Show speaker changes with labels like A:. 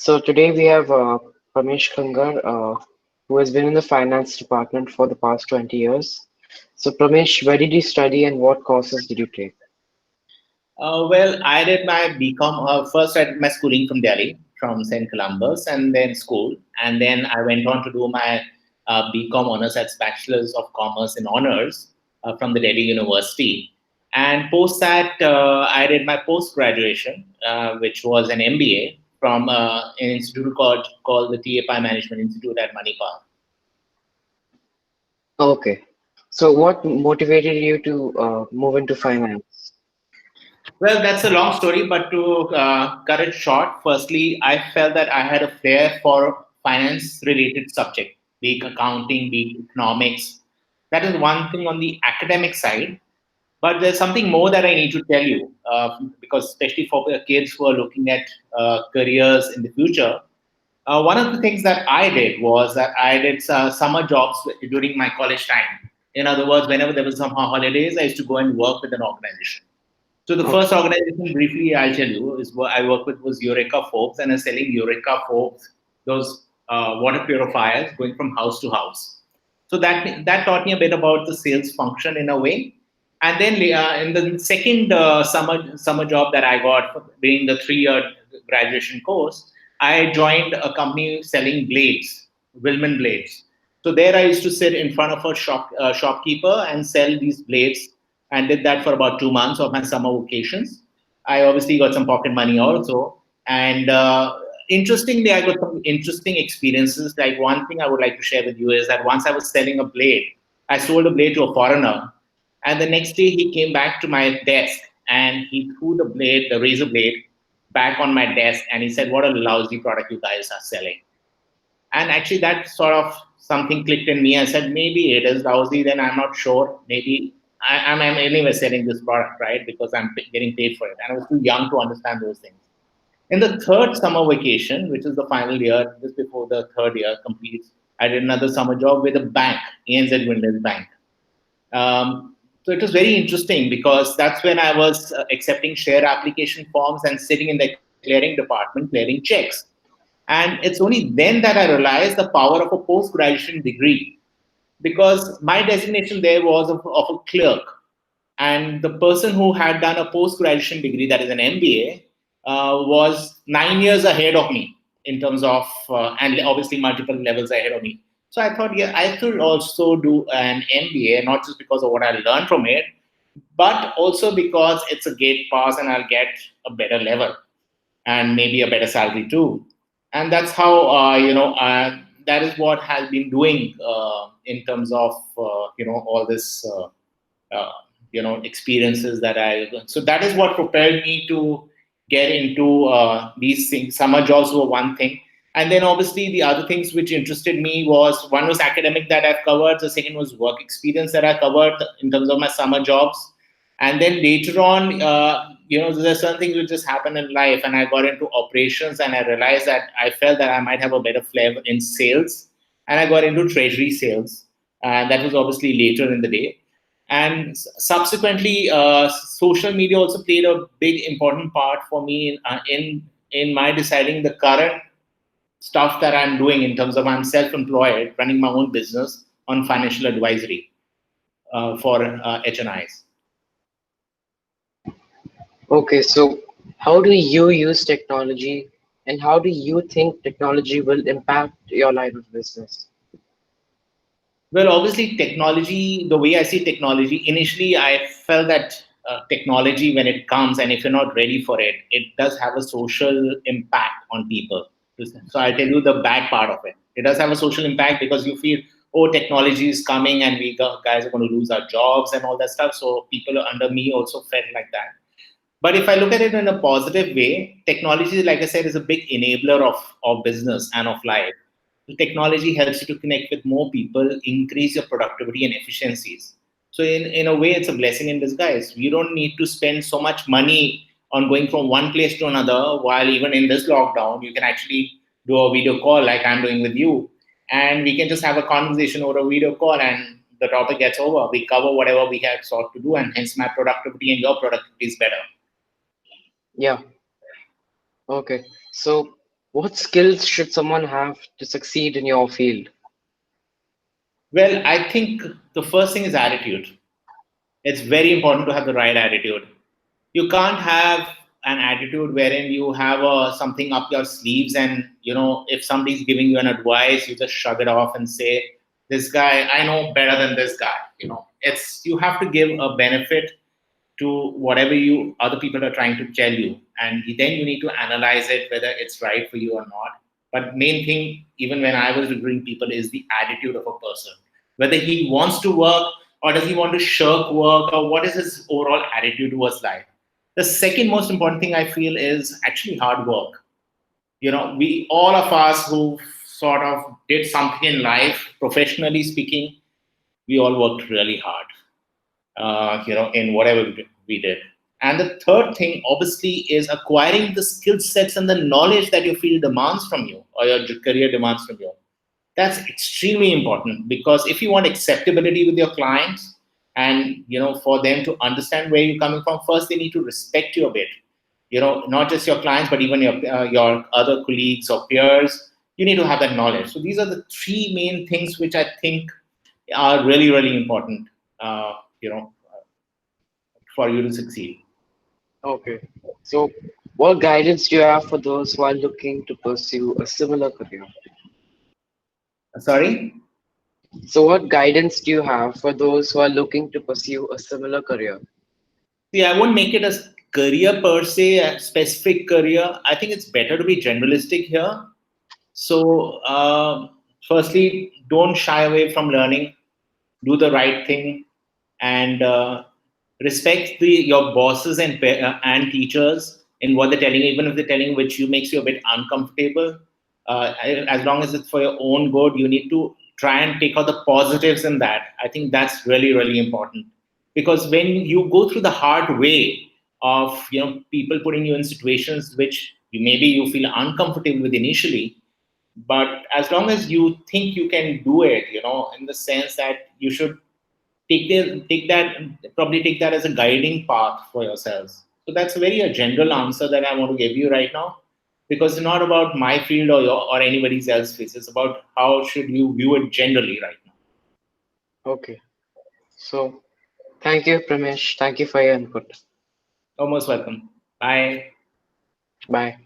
A: So today we have Premesh Khungar, who has been in the finance department for the past 20 years. So Pramesh, where did you study and what courses did you take?
B: Well, I did my BCom. First, I did my schooling from Delhi, from St. Columbus, and then school. And then I went on to do my BCom honors, that's Bachelor's of Commerce in Honors from the Delhi University. And post that, I did my post graduation, which was an MBA from an institute called the T.A.Pai Management Institute at Manipal.
A: Okay. So what motivated you to move into finance?
B: Well, that's a long story, but to cut it short, firstly, I felt that I had a flair for finance-related subject, be it accounting, be it economics. That is one thing on the academic side, but there's something more that I need to tell you, because especially for the kids who are looking at careers in the future, one of the things that I did was that I did summer jobs during my college time. In other words, whenever there was summer holidays, I used to go and work with an organization. So the first
A: Okay.
B: organization, briefly, I'll tell you, is what I worked with was Eureka Forbes, and I was selling Eureka Forbes, those water purifiers, going from house to house. So that taught me a bit about the sales function in a way. And then in the second summer job that I got during the 3 year graduation course, I joined a company selling blades, Wilman blades. So there I used to sit in front of a shopkeeper and sell these blades, and did that for about 2 months of my summer vacations. I obviously got some pocket money also. And interestingly, I got some interesting experiences. Like one thing I would like to share with you is that once I was selling a blade, I sold a blade to a foreigner. And the next day he came back to my desk and he threw the blade, the razor blade, back on my desk. And he said, "What a lousy product you guys are selling." And actually, that sort of something clicked in me. I said, maybe it is lousy, then I'm not sure. Maybe I'm anyway selling this product, right? Because I'm getting paid for it. And I was too young to understand those things. In the third summer vacation, which is the final year, just before the third year completes, I did another summer job with a bank, ANZ Windels Bank. So it was very interesting because that's when I was accepting share application forms and sitting in the clearing department clearing checks. And it's only then that I realized the power of a post graduation degree, because my designation there was of a clerk. And the person who had done a post graduation degree, that is an MBA, was 9 years ahead of me in terms of, and obviously multiple levels ahead of me. So I thought, yeah, I could also do an MBA, not just because of what I learned from it, but also because it's a gate pass and I'll get a better level and maybe a better salary too. And that's how that is what has been doing in terms of all this uh, experiences that I. So that is what propelled me to get into these things. Summer jobs were one thing, and then obviously the other things which interested me was, one was academic that I've covered. The second was work experience that I covered in terms of my summer jobs. And then later on, there's certain things which just happen in life, and I got into operations, and I realized that I felt that I might have a better flavor in sales, and I got into treasury sales, and that was obviously later in the day. And subsequently, social media also played a big important part for me in my deciding the current stuff that I'm doing in terms of, I'm self-employed, running my own business on financial advisory for HNIs.
A: Okay, so how do you use technology and how do you think technology will impact your line of business?
B: Well, obviously, technology, the way I see technology, initially I felt that technology, when it comes and if you're not ready for it, it does have a social impact on people. So I'll tell you the bad part of it. It does have a social impact because you feel, oh, technology is coming and guys are going to lose our jobs and all that stuff. So people under me also felt like that. But if I look at it in a positive way, technology, like I said, is a big enabler of business and of life. The technology helps you to connect with more people, increase your productivity and efficiencies. So in a way, it's a blessing in disguise. You don't need to spend so much money on going from one place to another, while even in this lockdown, you can actually do a video call like I'm doing with you. And we can just have a conversation over a video call and the topic gets over. We cover whatever we have sought to do, and hence my productivity and your productivity is better.
A: Yeah, okay. So What skills should someone have to succeed in your field?
B: Well, I think the first thing is attitude. It's very important to have the right attitude. You can't have an attitude wherein you have something up your sleeves, and if somebody's giving you an advice, you just shrug it off and say, "This guy, I know better than this guy." It's you have to give a benefit to whatever you other people are trying to tell you, and then you need to analyze it whether it's right for you or not. But main thing, even when I was reviewing people, is the attitude of a person, whether he wants to work or does he want to shirk work, or what is his overall attitude towards life. The second most important thing I feel is actually hard work. We all of us who sort of did something in life, professionally speaking, we all worked really hard, in whatever we did. And the third thing, obviously, is acquiring the skill sets and the knowledge that your field demands from you, or your career demands from you. That's extremely important, because if you want acceptability with your clients, and for them to understand where you're coming from, first they need to respect you a bit. Not just your clients, but even your other colleagues or peers. You need to have that knowledge. So these are the three main things which I think are really, really important. Uh, you know, for you to succeed.
A: Okay. So, what guidance do you have for those who are looking to pursue a similar career?
B: Sorry.
A: So, what guidance do you have for those who are looking to pursue a similar career?
B: See, I won't make it a career per se, a specific career. I think it's better to be generalistic here. So, firstly, don't shy away from learning. Do the right thing, and respect your bosses and teachers in what they're telling you, even if they're telling you which you makes you a bit uncomfortable. As long as it's for your own good, you need to try and take out the positives in that. I think that's really, really important, because when you go through the hard way of people putting you in situations which maybe you feel uncomfortable with initially, but as long as you think you can do it, in the sense that you should take that as a guiding path for yourselves. So that's a very a general answer that I want to give you right now, because it's not about my field or anybody's else field. It's about how should you view it generally right now.
A: Okay. So, thank you, Pramesh. Thank you for your input.
B: You're most welcome. Bye.
A: Bye.